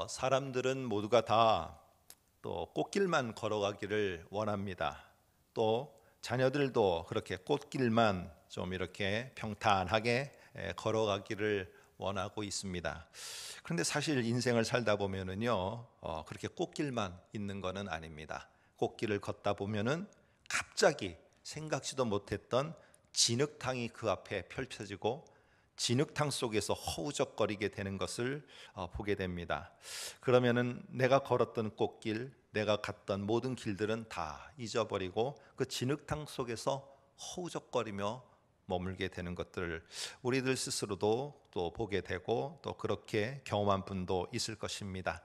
사람들은 모두가 다 또 꽃길만 걸어가기를 원합니다. 또 자녀들도 그렇게 꽃길만 좀 이렇게 평탄하게 걸어가기를 원하고 있습니다. 그런데 사실 인생을 살다 보면은요, 그렇게 꽃길만 있는 것은 아닙니다. 꽃길을 걷다 보면은 갑자기 생각지도 못했던 진흙탕이 그 앞에 펼쳐지고 진흙탕 속에서 허우적거리게 되는 것을 보게 됩니다. 그러면은 내가 걸었던 꽃길, 내가 갔던 모든 길들은 다 잊어버리고 그 진흙탕 속에서 허우적거리며 머물게 되는 것들을 우리들 스스로도 또 보게 되고 또 그렇게 경험한 분도 있을 것입니다.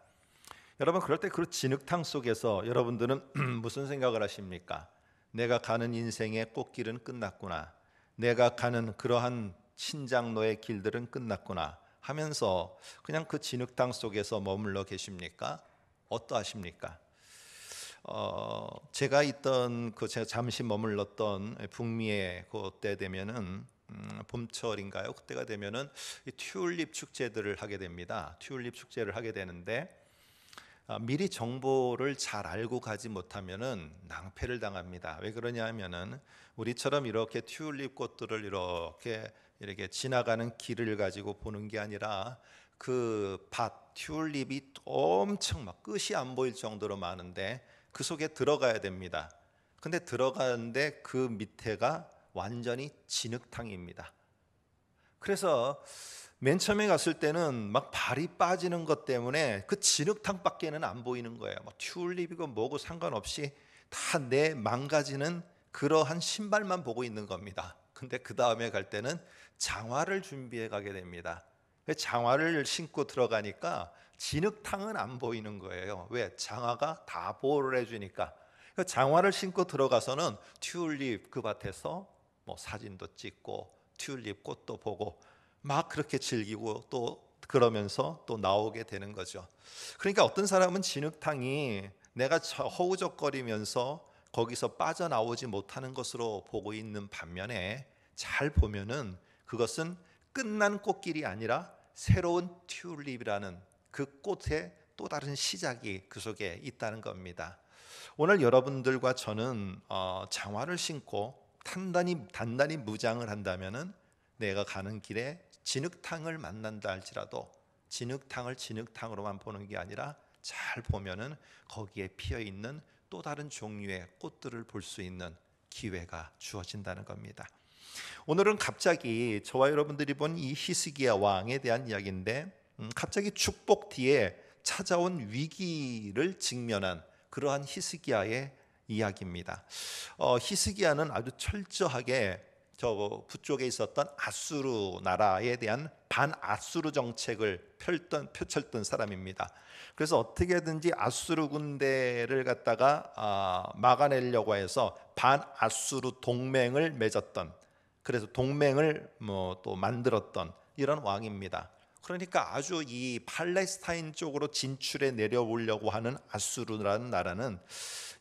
여러분, 그럴 때 그 진흙탕 속에서 여러분들은 무슨 생각을 하십니까? 내가 가는 인생의 꽃길은 끝났구나. 내가 가는 그러한 신장로의 길들은 끝났구나 하면서 그냥 그 진흙탕 속에서 머물러 계십니까? 어떠하십니까? 제가 있던 제가 잠시 머물렀던 북미에 그때 되면은 봄철인가요? 그때가 되면은 이 튤립 축제들을 하게 됩니다. 튤립 축제를 하게 되는데 미리 정보를 잘 알고 가지 못하면은 낭패를 당합니다. 왜 그러냐면은 우리처럼 이렇게 튤립 꽃들을 이렇게 지나가는 길을 가지고 보는 게 아니라 그 밭 튤립이 엄청 막 끝이 안 보일 정도로 많은데 그 속에 들어가야 됩니다. 근데 들어가는데 그 밑에가 완전히 진흙탕입니다. 그래서 맨 처음에 갔을 때는 막 발이 빠지는 것 때문에 그 진흙탕밖에는 안 보이는 거예요. 뭐 튤립이고 뭐고 상관없이 다 내 망가지는 그러한 신발만 보고 있는 겁니다. 근데 그 다음에 갈 때는 장화를 준비해 가게 됩니다. 장화를 신고 들어가니까 진흙탕은 안 보이는 거예요. 왜? 장화가 다 보호를 해주니까. 장화를 신고 들어가서는 튤립 그 밭에서 뭐 사진도 찍고 튤립 꽃도 보고 막 그렇게 즐기고 또 그러면서 또 나오게 되는 거죠. 그러니까 어떤 사람은 진흙탕이 내가 허우적거리면서 거기서 빠져나오지 못하는 것으로 보고 있는 반면에 잘 보면은 그것은 끝난 꽃길이 아니라 새로운 튤립이라는 그 꽃의 또 다른 시작이 그 속에 있다는 겁니다. 오늘 여러분들과 저는 장화를 신고 단단히 무장을 한다면은 내가 가는 길에 진흙탕을 만난다 할지라도 진흙탕을 진흙탕으로만 보는 게 아니라 잘 보면은 거기에 피어 있는 또 다른 종류의 꽃들을 볼 수 있는 기회가 주어진다는 겁니다. 오늘은 갑자기 저와 여러분들이 본 이 히스기야 왕에 대한 이야기인데 갑자기 축복 뒤에 찾아온 위기를 직면한 그러한 히스기야의 이야기입니다. 히스기야는 아주 철저하게 저 북쪽에 있었던 아수르 나라에 대한 반아수르 정책을 펼쳤던 사람입니다. 그래서 어떻게든지 아수르 군대를 갖다가 막아내려고 해서 반아수르 동맹을 맺었던, 그래서 동맹을 또 만들었던 이런 왕입니다. 그러니까 아주 이 팔레스타인 쪽으로 진출해 내려오려고 하는 아수르라는 나라는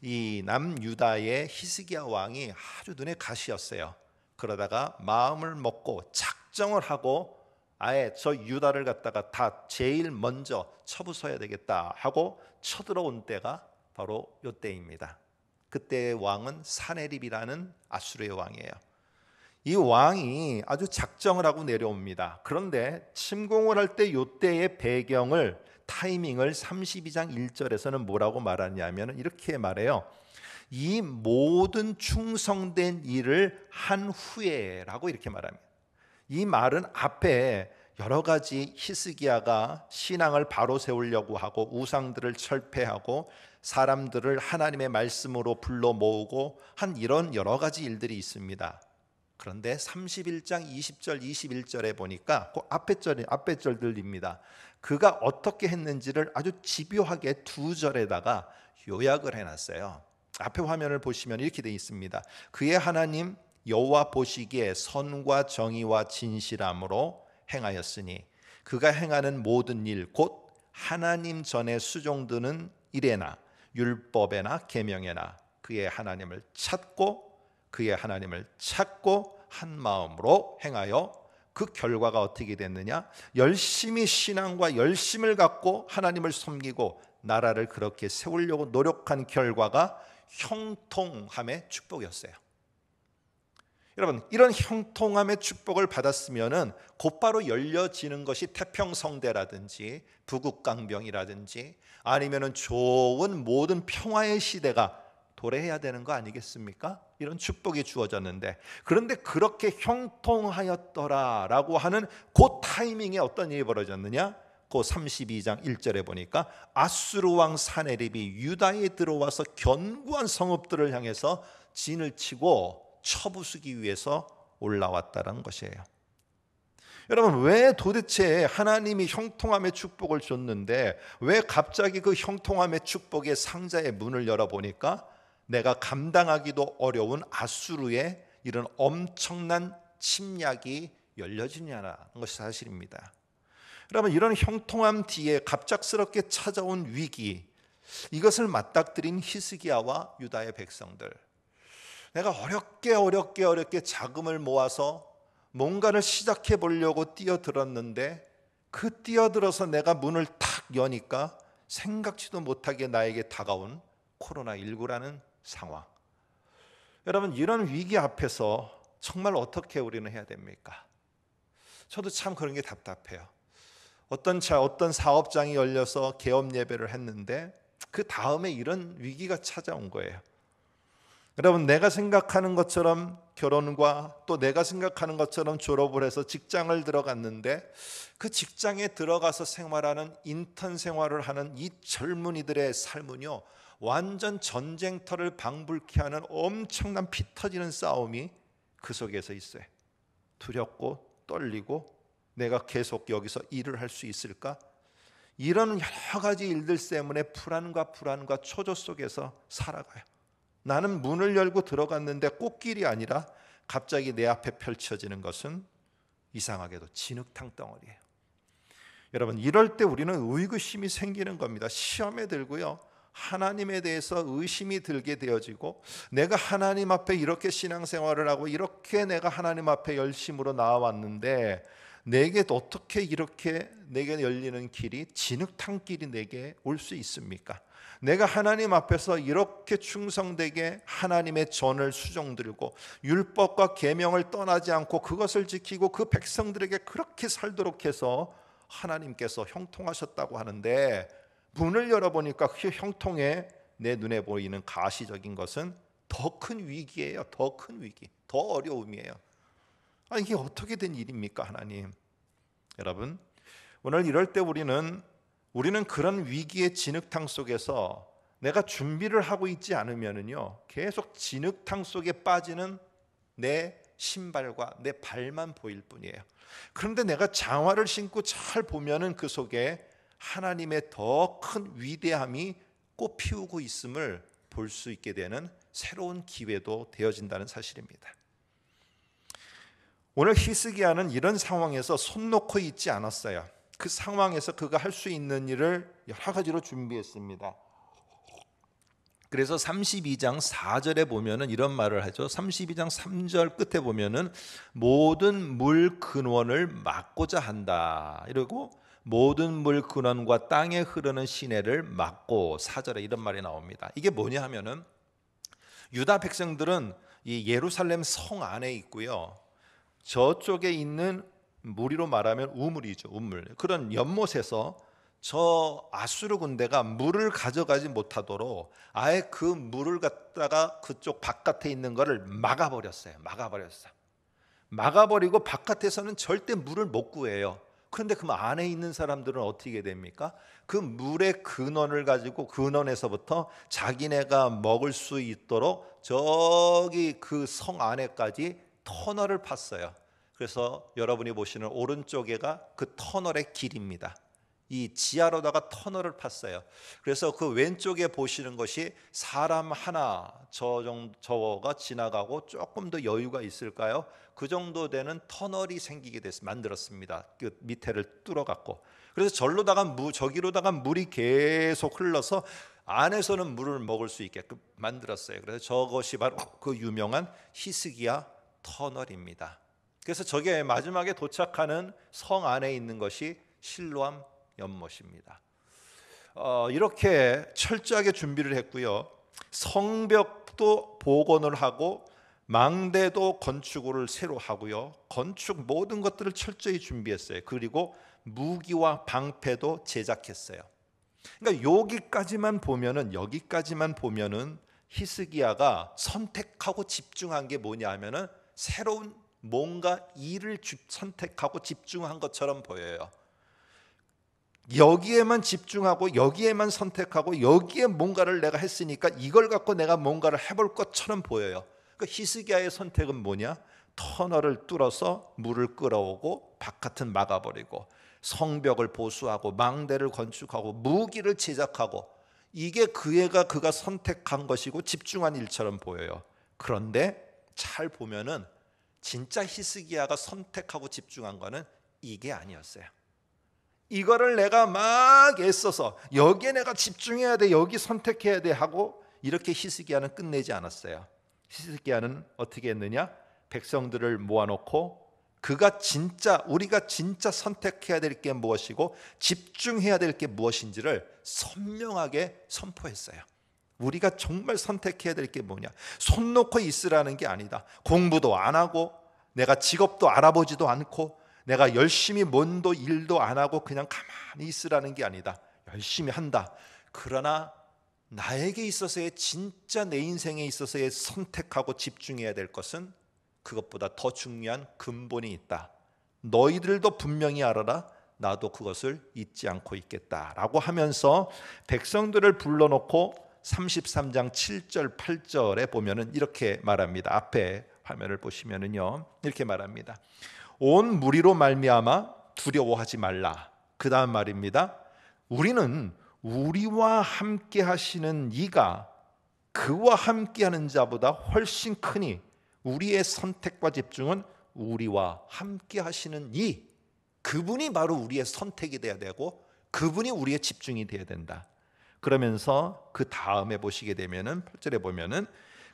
이 남유다의 히스기야 왕이 아주 눈에 가시였어요. 그러다가 마음을 먹고 작정을 하고 아예 저 유다를 갖다가 다 제일 먼저 쳐부숴야 되겠다 하고 쳐들어온 때가 바로 이때입니다. 그때의 왕은 사네립이라는 아수르의 왕이에요. 이 왕이 아주 작정을 하고 내려옵니다. 그런데 침공을 할 때 이때의 배경을 타이밍을 32장 1절에서는 뭐라고 말하냐면 이렇게 말해요. 이 모든 충성된 일을 한 후에라고 이렇게 말합니다. 이 말은 앞에 여러 가지 히스기야가 신앙을 바로 세우려고 하고 우상들을 철폐하고 사람들을 하나님의 말씀으로 불러 모으고 한 이런 여러 가지 일들이 있습니다. 그런데 31장 20절 21절에 보니까 그 앞에 절들입니다. 그가 어떻게 했는지를 아주 집요하게 두 절에다가 요약을 해놨어요. 앞에 화면을 보시면 이렇게 되어 있습니다. 그의 하나님 여호와 보시기에 선과 정의와 진실함으로 행하였으니 그가 행하는 모든 일 곧 하나님 전에 수종드는 일에나 율법에나 계명에나 그의 하나님을 찾고 한 마음으로 행하여 그 결과가 어떻게 됐느냐? 열심히 신앙과 열심을 갖고 하나님을 섬기고 나라를 그렇게 세우려고 노력한 결과가 형통함의 축복이었어요. 여러분, 이런 형통함의 축복을 받았으면은 곧바로 열려지는 것이 태평성대라든지 부국강병이라든지 아니면은 좋은 모든 평화의 시대가 도래해야 되는 거 아니겠습니까? 이런 축복이 주어졌는데, 그런데 그렇게 형통하였더라라고 하는 그 타이밍에 어떤 일이 벌어졌느냐? 그 32장 1절에 보니까 아수르 왕 사네립이 유다에 들어와서 견고한 성읍들을 향해서 진을 치고 쳐부수기 위해서 올라왔다는 것이에요. 여러분, 왜 도대체 하나님이 형통함의 축복을 줬는데 왜 갑자기 그 형통함의 축복의 상자의 문을 열어보니까 내가 감당하기도 어려운 아수르의 이런 엄청난 침략이 열려지냐는 것이 사실입니다. 여러분, 이런 형통함 뒤에 갑작스럽게 찾아온 위기, 이것을 맞닥뜨린 히스기야와 유다의 백성들, 내가 어렵게 자금을 모아서 뭔가를 시작해 보려고 뛰어들었는데 그 뛰어들어서 내가 문을 탁 여니까 생각지도 못하게 나에게 다가온 코로나19라는 상황. 여러분, 이런 위기 앞에서 정말 어떻게 우리는 해야 됩니까? 저도 참 그런 게 답답해요. 어떤 사업장이 열려서 개업 예배를 했는데 그 다음에 이런 위기가 찾아온 거예요. 여러분, 내가 생각하는 것처럼 결혼과 또 내가 생각하는 것처럼 졸업을 해서 직장을 들어갔는데 그 직장에 들어가서 생활하는 인턴 생활을 하는 이 젊은이들의 삶은요, 완전 전쟁터를 방불케 하는 엄청난 피 터지는 싸움이 그 속에서 있어요. 두렵고 떨리고 내가 계속 여기서 일을 할 수 있을까? 이런 여러 가지 일들 때문에 불안과 초조 속에서 살아가요. 나는 문을 열고 들어갔는데 꽃길이 아니라 갑자기 내 앞에 펼쳐지는 것은 이상하게도 진흙탕 덩어리예요. 여러분, 이럴 때 우리는 의구심이 생기는 겁니다. 시험에 들고요, 하나님에 대해서 의심이 들게 되어지고, 내가 하나님 앞에 이렇게 신앙생활을 하고 이렇게 내가 하나님 앞에 열심으로 나와왔는데 내게 어떻게 이렇게 내게 열리는 길이 진흙탕 길이 내게 올 수 있습니까? 내가 하나님 앞에서 이렇게 충성되게 하나님의 전을 수종들고 율법과 계명을 떠나지 않고 그것을 지키고 그 백성들에게 그렇게 살도록 해서 하나님께서 형통하셨다고 하는데 문을 열어보니까 그 형통에 내 눈에 보이는 가시적인 것은 더 큰 위기예요. 더 큰 위기, 더 어려움이에요. 이게 어떻게 된 일입니까, 하나님? 여러분, 오늘 이럴 때 우리는 그런 위기의 진흙탕 속에서 내가 준비를 하고 있지 않으면요, 계속 진흙탕 속에 빠지는 내 신발과 내 발만 보일 뿐이에요. 그런데 내가 장화를 신고 잘 보면은 그 속에 하나님의 더 큰 위대함이 꽃 피우고 있음을 볼 수 있게 되는 새로운 기회도 되어진다는 사실입니다. 오늘 히스기야는 이런 상황에서 손 놓고 있지 않았어요. 그 상황에서 그가 할 수 있는 일을 여러 가지로 준비했습니다. 그래서 32장 4절에 보면은 이런 말을 하죠. 32장 3절 끝에 보면은 모든 물 근원을 막고자 한다. 이러고 모든 물 근원과 땅에 흐르는 시내를 막고, 4절에 이런 말이 나옵니다. 이게 뭐냐 하면은 유다 백성들은 이 예루살렘 성 안에 있고요, 저쪽에 있는 무리로 말하면 우물이죠. 우물. 그런 연못에서 저 아수르 군대가 물을 가져가지 못하도록 아예 그 물을 갖다가 그쪽 바깥에 있는 거를 막아버렸어요. 막아버리고 바깥에서는 절대 물을 못 구해요. 그런데 그 안에 있는 사람들은 어떻게 됩니까? 그 물의 근원을 가지고 근원에서부터 자기네가 먹을 수 있도록 저기 그 성 안에까지 터널을 팠어요. 그래서 여러분이 보시는 오른쪽에가 그 터널의 길입니다. 이 지하로다가 터널을 팠어요. 그래서 그 왼쪽에 보시는 것이 사람 하나 저가 지나가고 조금 더 여유가 있을까요? 그 정도 되는 터널이 생기게 만들었습니다. 그 밑에를 뚫어갖고. 그래서 저기로다가 물이 계속 흘러서 안에서는 물을 먹을 수 있게끔 만들었어요. 그래서 저것이 바로 그 유명한 히스기야 터널입니다. 그래서 저게 마지막에 도착하는 성 안에 있는 것이 실로암 연못입니다. 이렇게 철저하게 준비를 했고요. 성벽도 복원을 하고 망대도 건축을 새로 하고요. 건축 모든 것들을 철저히 준비했어요. 그리고 무기와 방패도 제작했어요. 그러니까 여기까지만 보면은 히스기야가 선택하고 집중한 게 뭐냐 하면은 새로운 뭔가 일을 선택하고 집중한 것처럼 보여요. 여기에만 집중하고 여기에만 선택하고 여기에 뭔가를 내가 했으니까 이걸 갖고 내가 뭔가를 해볼 것처럼 보여요. 그 히스기야의 선택은 뭐냐? 터널을 뚫어서 물을 끌어오고 바깥은 막아버리고 성벽을 보수하고 망대를 건축하고 무기를 제작하고, 이게 그가 선택한 것이고 집중한 일처럼 보여요. 그런데 잘 보면은 진짜 히스기야가 선택하고 집중한 거는 이게 아니었어요. 이거를 내가 막 애써서 여기에 내가 집중해야 돼, 여기 선택해야 돼 하고 이렇게 히스기야는 끝내지 않았어요. 히스기야는 어떻게 했느냐? 백성들을 모아놓고 우리가 진짜 선택해야 될 게 무엇이고 집중해야 될 게 무엇인지를 선명하게 선포했어요. 우리가 정말 선택해야 될 게 뭐냐? 손 놓고 있으라는 게 아니다. 공부도 안 하고 내가 직업도 알아보지도 않고 내가 열심히 뭔도 일도 안 하고 그냥 가만히 있으라는 게 아니다. 열심히 한다. 그러나 나에게 있어서의, 진짜 내 인생에 있어서의 선택하고 집중해야 될 것은 그것보다 더 중요한 근본이 있다. 너희들도 분명히 알아라. 나도 그것을 잊지 않고 있겠다라고 하면서 백성들을 불러놓고 33장 7절 8절에 보면은 이렇게 말합니다. 앞에 화면을 보시면은요, 이렇게 말합니다. 온 무리로 말미암아 두려워하지 말라. 그 다음 말입니다. 우리는 우리와 함께 하시는 이가 그와 함께하는 자보다 훨씬 크니 우리의 선택과 집중은 우리와 함께 하시는 그분이 바로 우리의 선택이 돼야 되고 그분이 우리의 집중이 돼야 된다. 그러면서 그 다음에 보시게 되면은 8절에 보면은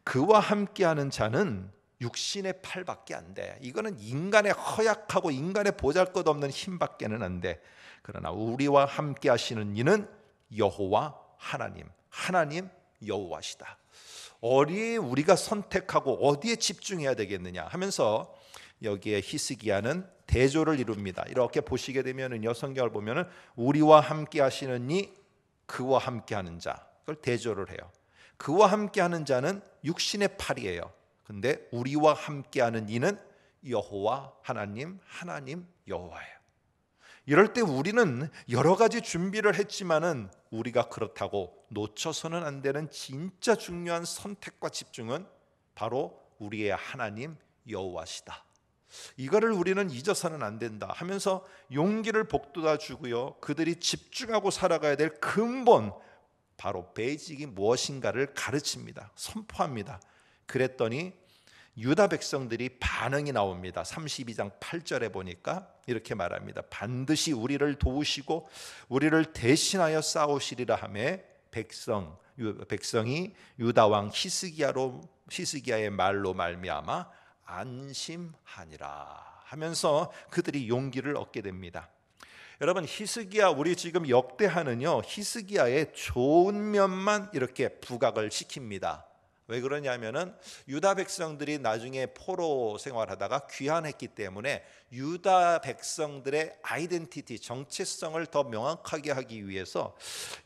그와 함께하는 자는 육신의 팔밖에 안 돼. 이거는 인간의 허약하고 인간의 보잘것없는 힘밖에는 안 돼. 그러나 우리와 함께 하시는 이는 여호와 하나님 여호와시다. 어디에 우리가 선택하고 어디에 집중해야 되겠느냐 하면서 여기에 히스기야는 대조를 이룹니다. 이렇게 보시게 되면은요, 성경을 보면은 우리와 함께 하시는 이, 그와 함께 하는 자, 그걸 대조를 해요. 그와 함께 하는 자는 육신의 팔이에요. 근데 우리와 함께 하는 이는 여호와 하나님 여호와예요. 이럴 때 우리는 여러 가지 준비를 했지만은 우리가 그렇다고 놓쳐서는 안 되는 진짜 중요한 선택과 집중은 바로 우리의 하나님 여호와시다. 이거를 우리는 잊어서는 안 된다 하면서 용기를 북돋아 주고요, 그들이 집중하고 살아가야 될 근본, 바로 베이직이 무엇인가를 가르칩니다. 선포합니다. 그랬더니 유다 백성들이 반응이 나옵니다. 32장 8절에 보니까 이렇게 말합니다. 반드시 우리를 도우시고 우리를 대신하여 싸우시리라 하며 백성이 유다 왕 히스기야의 말로 말미암아 안심하니라 하면서 그들이 용기를 얻게 됩니다. 여러분, 히스기야, 우리 지금 역대하는요, 히스기야의 좋은 면만 이렇게 부각을 시킵니다. 왜 그러냐면은 유다 백성들이 나중에 포로 생활하다가 귀환했기 때문에 유다 백성들의 아이덴티티, 정체성을 더 명확하게 하기 위해서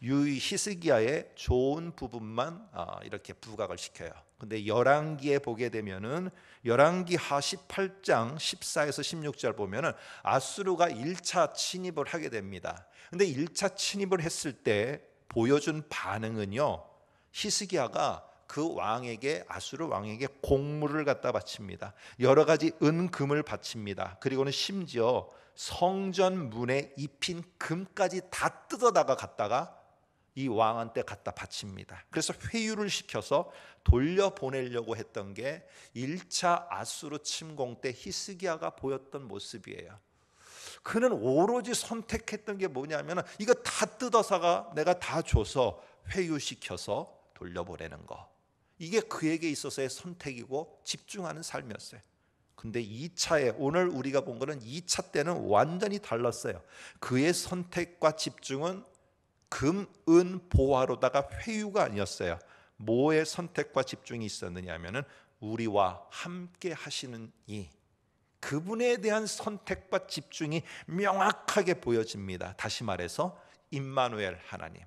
히스기야의 좋은 부분만 이렇게 부각을 시켜요. 근데 열왕기에 보게 되면은 열왕기하 18장 14에서 16절 보면은 아수르가 1차 침입을 하게 됩니다. 근데 1차 침입을 했을 때 보여준 반응은요, 히스기야가 그 왕에게, 아수르 왕에게 곡물을 갖다 바칩니다. 여러 가지 은금을 바칩니다. 그리고는 심지어 성전 문에 입힌 금까지 다 뜯어다가 갖다가 이 왕한테 갖다 바칩니다. 그래서 회유를 시켜서 돌려보내려고 했던 게 1차 아수르 침공 때 히스기야가 보였던 모습이에요. 그는 오로지 선택했던 게 뭐냐면 이거 다 뜯어서가 내가 다 줘서 회유시켜서 돌려보내는 거. 이게 그에게 있어서의 선택이고 집중하는 삶이었어요. 근데 2차에 오늘 우리가 본 거는 2차 때는 완전히 달랐어요. 그의 선택과 집중은 금, 은, 보화로다가 회유가 아니었어요. 뭐의 선택과 집중이 있었느냐 하면은 우리와 함께 하시는 이 그분에 대한 선택과 집중이 명확하게 보여집니다. 다시 말해서 임마누엘 하나님,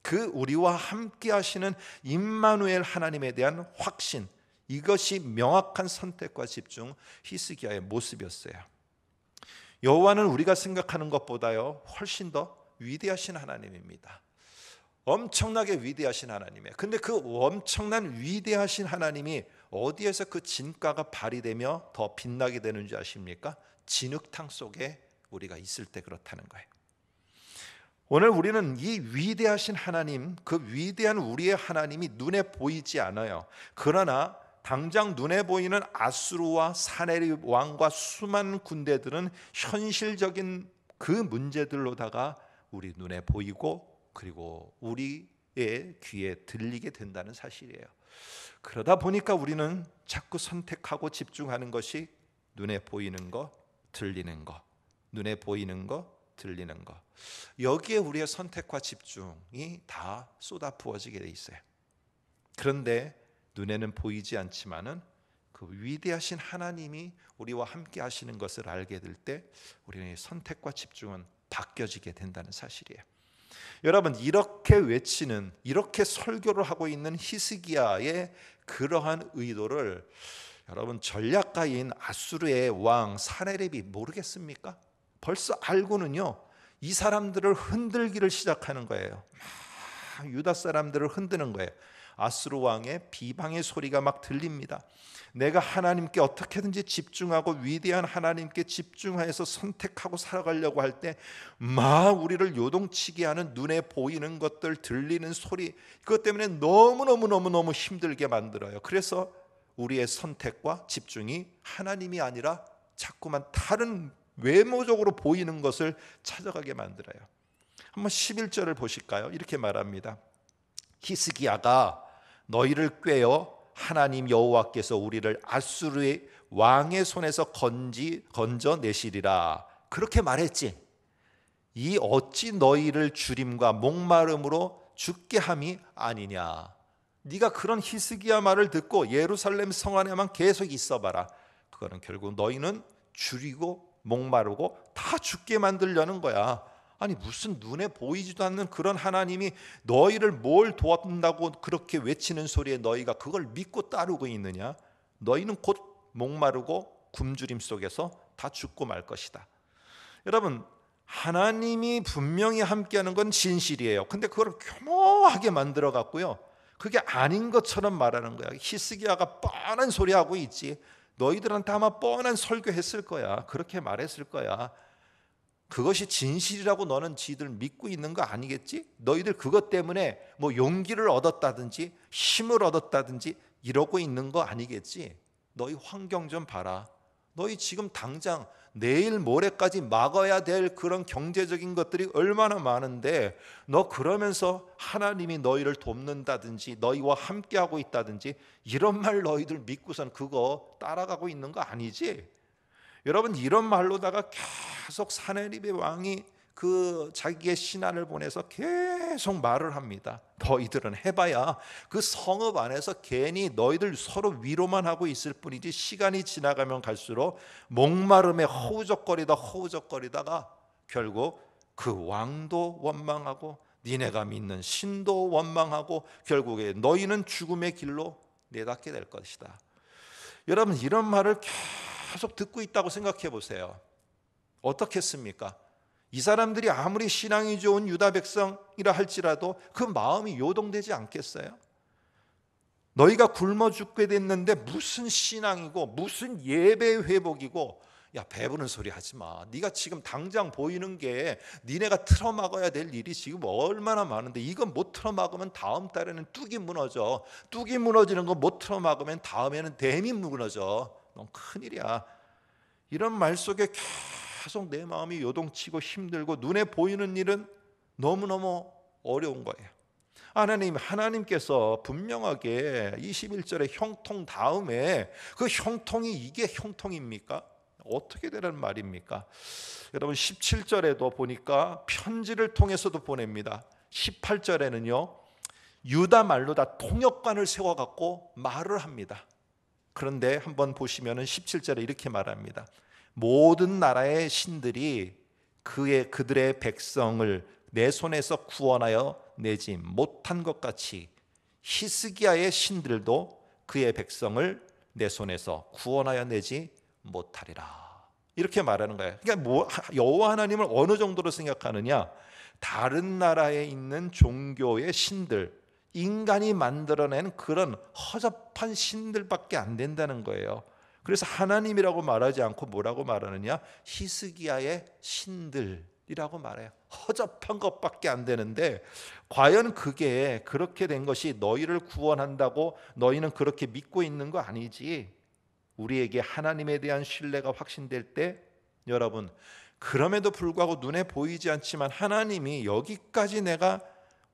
그 우리와 함께 하시는 임마누엘 하나님에 대한 확신, 이것이 명확한 선택과 집중, 히스기야의 모습이었어요. 여호와는 우리가 생각하는 것보다요 훨씬 더 위대하신 하나님입니다. 엄청나게 위대하신 하나님이에요. 근데 그 엄청난 위대하신 하나님이 어디에서 그 진가가 발휘되며 더 빛나게 되는지 아십니까? 진흙탕 속에 우리가 있을 때 그렇다는 거예요. 오늘 우리는 이 위대하신 하나님, 그 위대한 우리의 하나님이 눈에 보이지 않아요. 그러나 당장 눈에 보이는 아수르와 사네립 왕과 수많은 군대들은 현실적인 그 문제들로다가 우리 눈에 보이고 그리고 우리의 귀에 들리게 된다는 사실이에요. 그러다 보니까 우리는 자꾸 선택하고 집중하는 것이 눈에 보이는 거, 들리는 거, 눈에 보이는 거, 들리는 거. 여기에 우리의 선택과 집중이 다 쏟아 부어지게 돼 있어요. 그런데 눈에는 보이지 않지만은 그 위대하신 하나님이 우리와 함께 하시는 것을 알게 될 때 우리의 선택과 집중은 바뀌어지게 된다는 사실이에요. 여러분, 이렇게 외치는, 이렇게 설교를 하고 있는 히스기야의 그러한 의도를 여러분 전략가인 아수르의 왕 사네립이 모르겠습니까? 벌써 알고는요 이 사람들을 흔들기를 시작하는 거예요. 막 유다 사람들을 흔드는 거예요. 아수르 왕의 비방의 소리가 막 들립니다. 내가 하나님께 어떻게든지 집중하고 위대한 하나님께 집중해서 선택하고 살아가려고 할 때 막 우리를 요동치게 하는 눈에 보이는 것들, 들리는 소리, 그것 때문에 너무너무 힘들게 만들어요. 그래서 우리의 선택과 집중이 하나님이 아니라 자꾸만 다른 외모적으로 보이는 것을 찾아가게 만들어요. 한번 11절을 보실까요? 이렇게 말합니다. 히스기야가 너희를 꾀어 하나님 여호와께서 우리를 아수르의 왕의 손에서 건져내시리라 그렇게 말했지. 이 어찌 너희를 주림과 목마름으로 죽게 함이 아니냐. 네가 그런 히스기야 말을 듣고 예루살렘 성 안에만 계속 있어봐라. 그거는 결국 너희는 줄이고 목마르고 다 죽게 만들려는 거야. 아니 무슨 눈에 보이지도 않는 그런 하나님이 너희를 뭘 도와준다고 그렇게 외치는 소리에 너희가 그걸 믿고 따르고 있느냐? 너희는 곧 목마르고 굶주림 속에서 다 죽고 말 것이다. 여러분, 하나님이 분명히 함께하는 건 진실이에요. 근데 그걸 교묘하게 만들어 갖고요 그게 아닌 것처럼 말하는 거야. 히스기야가 뻔한 소리하고 있지. 너희들한테 아마 뻔한 설교했을 거야. 그렇게 말했을 거야. 그것이 진실이라고 너는 지들 믿고 있는 거 아니겠지? 너희들 그것 때문에 뭐 용기를 얻었다든지 힘을 얻었다든지 이러고 있는 거 아니겠지? 너희 환경 좀 봐라. 너희 지금 당장 내일 모레까지 막아야 될 그런 경제적인 것들이 얼마나 많은데 너 그러면서 하나님이 너희를 돕는다든지 너희와 함께하고 있다든지 이런 말 너희들 믿고선 그거 따라가고 있는 거 아니지? 여러분, 이런 말로다가 계속 사네립의 왕이 그 자기의 신하를 보내서 계속 말을 합니다. 너희들은 해봐야 그 성읍 안에서 괜히 너희들 서로 위로만 하고 있을 뿐이지 시간이 지나가면 갈수록 목마름에 허우적거리다가 결국 그 왕도 원망하고 니네가 믿는 신도 원망하고 결국에 너희는 죽음의 길로 내닫게 될 것이다. 여러분, 이런 말을 계속 듣고 있다고 생각해 보세요. 어떻겠습니까? 이 사람들이 아무리 신앙이 좋은 유다 백성이라 할지라도 그 마음이 요동되지 않겠어요? 너희가 굶어 죽게 됐는데 무슨 신앙이고 무슨 예배 회복이고, 야 배부른 소리 하지 마. 네가 지금 당장 보이는 게 니네가 틀어막아야 될 일이 지금 얼마나 많은데 이건 못 틀어막으면 다음 달에는 뚝이 무너져. 뚝이 무너지는 거 못 틀어막으면 다음에는 댐이 무너져. 넌 큰일이야. 이런 말 속에 계속 내 마음이 요동치고 힘들고 눈에 보이는 일은 너무너무 어려운 거예요. 하나님께서 분명하게 21절에 형통 다음에 그 형통이 이게 형통입니까? 어떻게 되라는 말입니까? 여러분 17절에도 보니까 편지를 통해서도 보냅니다. 18절에는요 유다 말로 다 통역관을 세워갖고 말을 합니다. 그런데 한번 보시면은 17절에 이렇게 말합니다. 모든 나라의 신들이 그들의 백성을 내 손에서 구원하여 내지 못한 것 같이 히스기야의 신들도 그의 백성을 내 손에서 구원하여 내지 못하리라. 이렇게 말하는 거예요. 그러니까 여호와 하나님을 어느 정도로 생각하느냐? 다른 나라에 있는 종교의 신들, 인간이 만들어낸 그런 허접한 신들밖에 안 된다는 거예요. 그래서 하나님이라고 말하지 않고 뭐라고 말하느냐? 히스기야의 신들이라고 말해요. 허접한 것밖에 안 되는데 과연 그게 그렇게 된 것이 너희를 구원한다고 너희는 그렇게 믿고 있는 거 아니지? 우리에게 하나님에 대한 신뢰가 확신될 때 여러분 그럼에도 불구하고 눈에 보이지 않지만 하나님이 여기까지 내가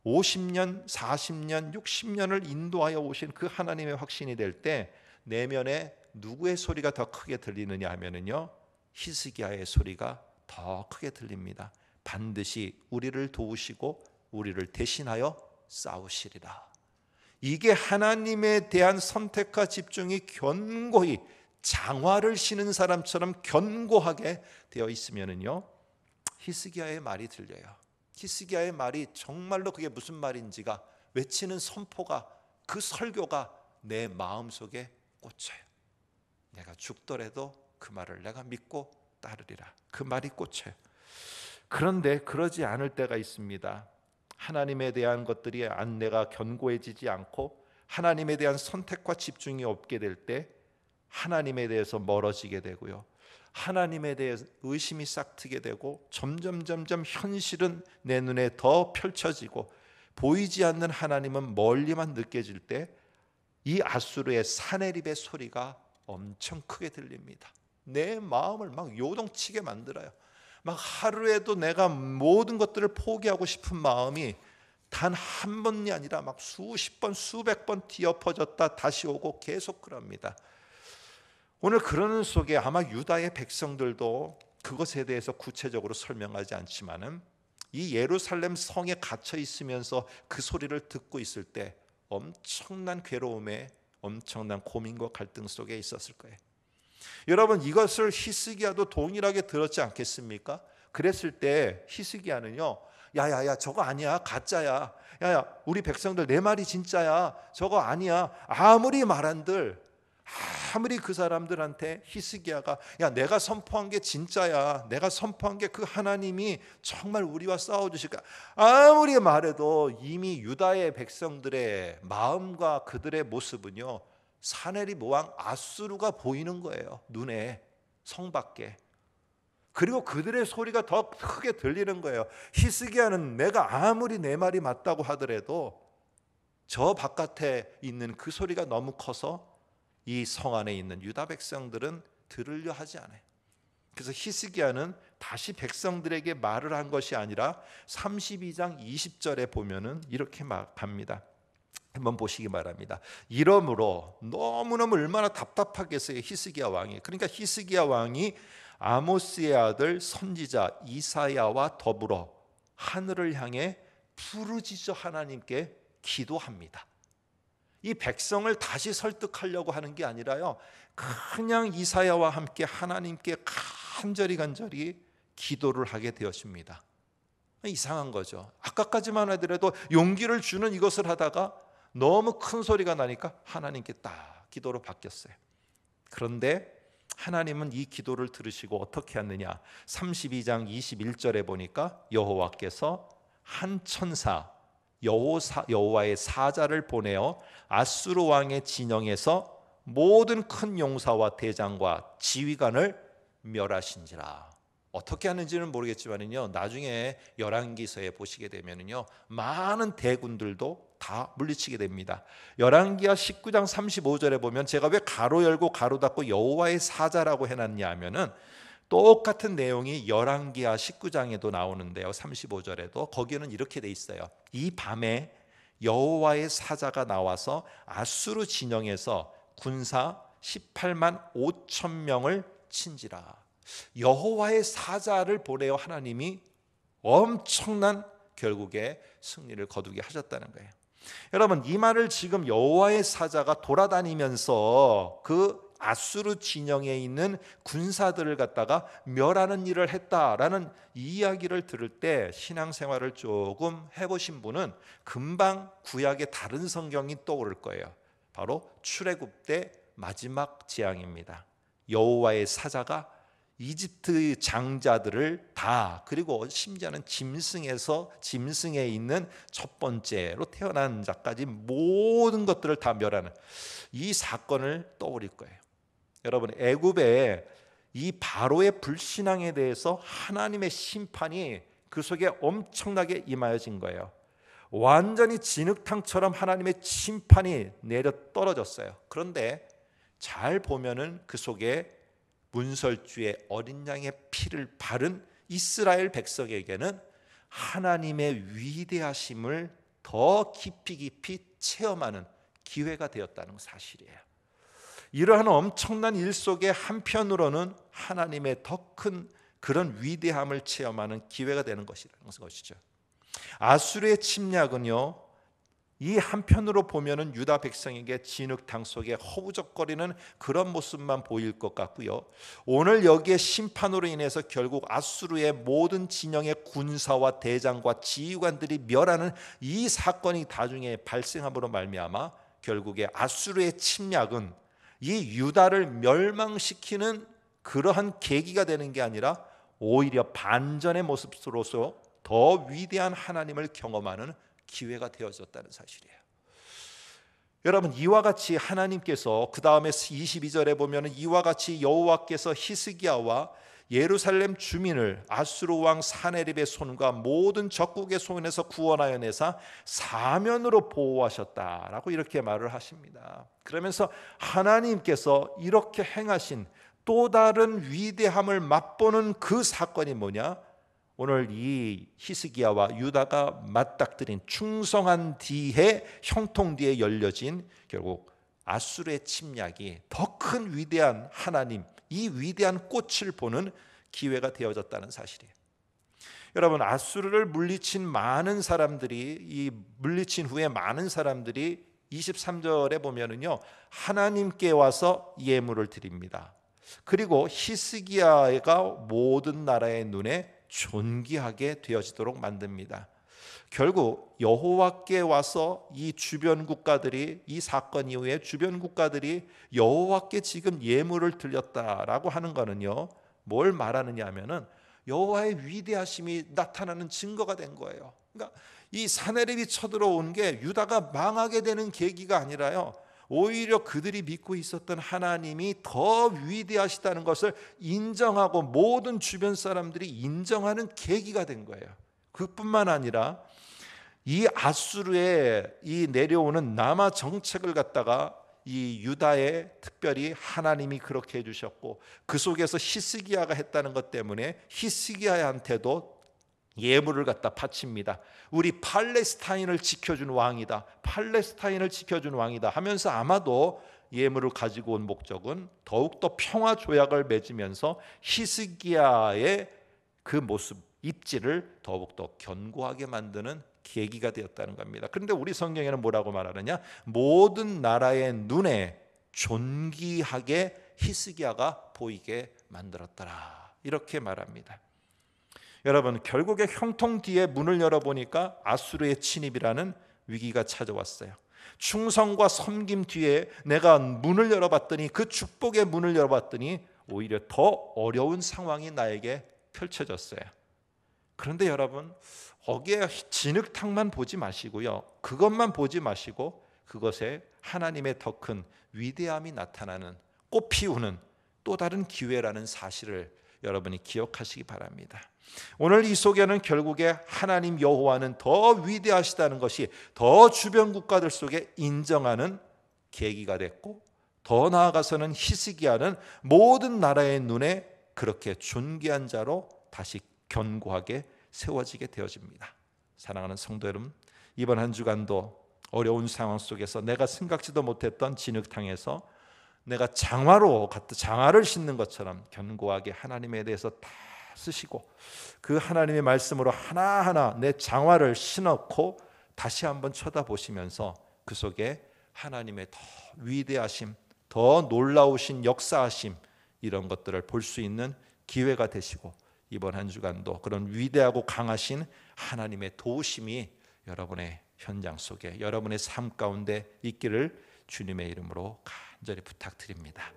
50년, 40년, 60년을 인도하여 오신 그 하나님의 확신이 될 때 내면에 누구의 소리가 더 크게 들리느냐 하면은요 히스기야의 소리가 더 크게 들립니다. 반드시 우리를 도우시고 우리를 대신하여 싸우시리라. 이게 하나님에 대한 선택과 집중이 견고히 장화를 신은 사람처럼 견고하게 되어 있으면은요 히스기야의 말이 들려요. 히스기야의 말이 정말로 그게 무슨 말인지가 외치는 선포가 그 설교가 내 마음속에 꽂혀요. 내가 죽더라도 그 말을 내가 믿고 따르리라. 그 말이 꽂혀요. 그런데 그러지 않을 때가 있습니다. 하나님에 대한 것들이 내가 견고해지지 않고 하나님에 대한 선택과 집중이 없게 될 때 하나님에 대해서 멀어지게 되고요. 하나님에 대해서 의심이 싹트게 되고 점점 현실은 내 눈에 더 펼쳐지고 보이지 않는 하나님은 멀리만 느껴질 때 이 아수르의 사내립의 소리가 엄청 크게 들립니다. 내 마음을 막 요동치게 만들어요. 막 하루에도 내가 모든 것들을 포기하고 싶은 마음이 단 한 번이 아니라 막 수십 번, 수백 번 뒤엎어졌다 다시 오고 계속 그럽니다. 오늘 그러는 속에 아마 유다의 백성들도 그것에 대해서 구체적으로 설명하지 않지만은 이 예루살렘 성에 갇혀 있으면서 그 소리를 듣고 있을 때 엄청난 괴로움에 엄청난 고민과 갈등 속에 있었을 거예요. 여러분 이것을 히스기야도 동일하게 들었지 않겠습니까? 그랬을 때 히스기야는요 야야야 저거 아니야 가짜야. 야야 우리 백성들 내 말이 진짜야. 저거 아니야. 아무리 말한들 아무리 그 사람들한테 히스기야가 야 내가 선포한 게 진짜야. 내가 선포한 게 그 하나님이 정말 우리와 싸워주실까. 아무리 말해도 이미 유다의 백성들의 마음과 그들의 모습은요 사내립 왕 아수르가 보이는 거예요. 눈에 성 밖에. 그리고 그들의 소리가 더 크게 들리는 거예요. 히스기야는 내가 아무리 내 말이 맞다고 하더라도 저 바깥에 있는 그 소리가 너무 커서 이 성 안에 있는 유다 백성들은 들으려 하지 않아요. 그래서 히스기야는 다시 백성들에게 말을 한 것이 아니라 32장 20절에 보면은 이렇게 말합니다. 한번 보시기 바랍니다. 이러므로 너무너무 얼마나 답답하겠어요 히스기야 왕이. 그러니까 히스기야 왕이 아모스의 아들 선지자 이사야와 더불어 하늘을 향해 부르짖어 하나님께 기도합니다. 이 백성을 다시 설득하려고 하는 게 아니라요 그냥 이사야와 함께 하나님께 간절히 기도를 하게 되었습니다. 이상한 거죠. 아까까지만 하더라도 용기를 주는 이것을 하다가 너무 큰 소리가 나니까 하나님께 딱 기도로 바뀌었어요. 그런데 하나님은 이 기도를 들으시고 어떻게 하느냐. 32장 21절에 보니까 여호와께서 한 천사 여호와의 사자를 보내어 아수르 왕의 진영에서 모든 큰 용사와 대장과 지휘관을 멸하신지라. 어떻게 하는지는 모르겠지만요 나중에 열왕기서에 보시게 되면요 많은 대군들도 다 물리치게 됩니다. 열왕기하 19장 35절에 보면 제가 왜 가로 열고 가로 닫고 여호와의 사자라고 해놨냐 하면은 똑같은 내용이 열왕기하 19장에도 나오는데요 35절에도 거기는 이렇게 돼 있어요. 이 밤에 여호와의 사자가 나와서 아수르 진영에서 군사 18만 5천 명을 친지라. 여호와의 사자를 보내어 하나님이 엄청난 결국에 승리를 거두게 하셨다는 거예요. 여러분, 이 말을 지금 여호와의 사자가 돌아다니면서 그 아수르 진영에 있는 군사들을 갖다가 멸하는 일을 했다라는 이야기를 들을 때 신앙생활을 조금 해보신 분은 금방 구약의 다른 성경이 떠오를 거예요. 바로 출애굽 때 마지막 재앙입니다. 여호와의 사자가 이집트 장자들을 다, 그리고 심지어는 짐승에 있는 첫 번째로 태어난 자까지 모든 것들을 다 멸하는 이 사건을 떠올릴 거예요. 여러분, 애굽의 이 바로의 불신앙에 대해서 하나님의 심판이 그 속에 엄청나게 임하여진 거예요. 완전히 진흙탕처럼 하나님의 심판이 내려 떨어졌어요. 그런데 잘 보면은 그 속에 문설주의 어린 양의 피를 바른 이스라엘 백성에게는 하나님의 위대하심을 더 깊이 체험하는 기회가 되었다는 사실이에요. 이러한 엄청난 일 속에 한편으로는 하나님의 더 큰 그런 위대함을 체험하는 기회가 되는 것이라는 것이죠. 아수르의 침략은요, 이 한편으로 보면은 유다 백성에게 진흙탕 속에 허우적거리는 그런 모습만 보일 것 같고요. 오늘 여기에 심판으로 인해서 결국 아수르의 모든 진영의 군사와 대장과 지휘관들이 멸하는 이 사건이 나중에 발생함으로 말미암아 결국에 아수르의 침략은 이 유다를 멸망시키는 그러한 계기가 되는 게 아니라 오히려 반전의 모습으로서 더 위대한 하나님을 경험하는 기회가 되어졌다는 사실이에요. 여러분, 이와 같이 하나님께서 그 다음에 22절에 보면 이와 같이 여호와께서 히스기야와 예루살렘 주민을 아수르 왕 사네립의 손과 모든 적국의 손에서 구원하여 내사 사면으로 보호하셨다라고 이렇게 말을 하십니다. 그러면서 하나님께서 이렇게 행하신 또 다른 위대함을 맛보는 그 사건이 뭐냐? 오늘 이 히스기야와 유다가 맞닥뜨린 충성한 뒤에 형통 뒤에 열려진 결국 아수르의 침략이 더 큰 위대한 하나님, 이 위대한 꽃을 보는 기회가 되어졌다는 사실이에요. 여러분, 아수르를 물리친 많은 사람들이, 이 물리친 후에 많은 사람들이 23절에 보면은요, 하나님께 와서 예물을 드립니다. 그리고 히스기야가 모든 나라의 눈에 존귀하게 되어지도록 만듭니다. 결국 여호와께 와서 이 주변 국가들이, 이 사건 이후에 주변 국가들이 여호와께 지금 예물을 드렸다라고 하는 거는요, 뭘 말하느냐 하면은 여호와의 위대하심이 나타나는 증거가 된 거예요. 그러니까 이 사네립이 쳐들어온 게 유다가 망하게 되는 계기가 아니라요, 오히려 그들이 믿고 있었던 하나님이 더 위대하시다는 것을 인정하고 모든 주변 사람들이 인정하는 계기가 된 거예요. 그뿐만 아니라 이 아수르에 이 내려오는 남아 정책을 갖다가 이 유다에 특별히 하나님이 그렇게 해주셨고, 그 속에서 히스기야가 했다는 것 때문에 히스기야한테도 예물을 갖다 바칩니다. 우리 팔레스타인을 지켜준 왕이다, 팔레스타인을 지켜준 왕이다 하면서 아마도 예물을 가지고 온 목적은 더욱더 평화 조약을 맺으면서 히스기야의 그 모습, 입지를 더욱더 견고하게 만드는 계기가 되었다는 겁니다. 그런데 우리 성경에는 뭐라고 말하느냐? 모든 나라의 눈에 존귀하게 히스기야가 보이게 만들었더라, 이렇게 말합니다. 여러분, 결국에 형통 뒤에 문을 열어보니까 아수르의 침입이라는 위기가 찾아왔어요. 충성과 섬김 뒤에 내가 문을 열어봤더니, 그 축복의 문을 열어봤더니 오히려 더 어려운 상황이 나에게 펼쳐졌어요. 그런데 여러분, 거기에 진흙탕만 보지 마시고요, 그것만 보지 마시고 그것에 하나님의 더 큰 위대함이 나타나는, 꽃 피우는 또 다른 기회라는 사실을 여러분이 기억하시기 바랍니다. 오늘 이 속에는 결국에 하나님 여호와는 더 위대하시다는 것이 더 주변 국가들 속에 인정하는 계기가 됐고, 더 나아가서는 히스기야는 모든 나라의 눈에 그렇게 존귀한 자로 다시 견고하게 세워지게 되어집니다. 사랑하는 성도 여러분, 이번 한 주간도 어려운 상황 속에서 내가 생각지도 못했던 진흙탕에서 내가 장화를 신는 것처럼 견고하게 하나님에 대해서 다 쓰시고 그 하나님의 말씀으로 하나하나 내 장화를 신었고 다시 한번 쳐다보시면서 그 속에 하나님의 더 위대하심, 더 놀라우신 역사하심, 이런 것들을 볼 수 있는 기회가 되시고 이번 한 주간도 그런 위대하고 강하신 하나님의 도우심이 여러분의 현장 속에, 여러분의 삶 가운데 있기를 주님의 이름으로 간절히 부탁드립니다.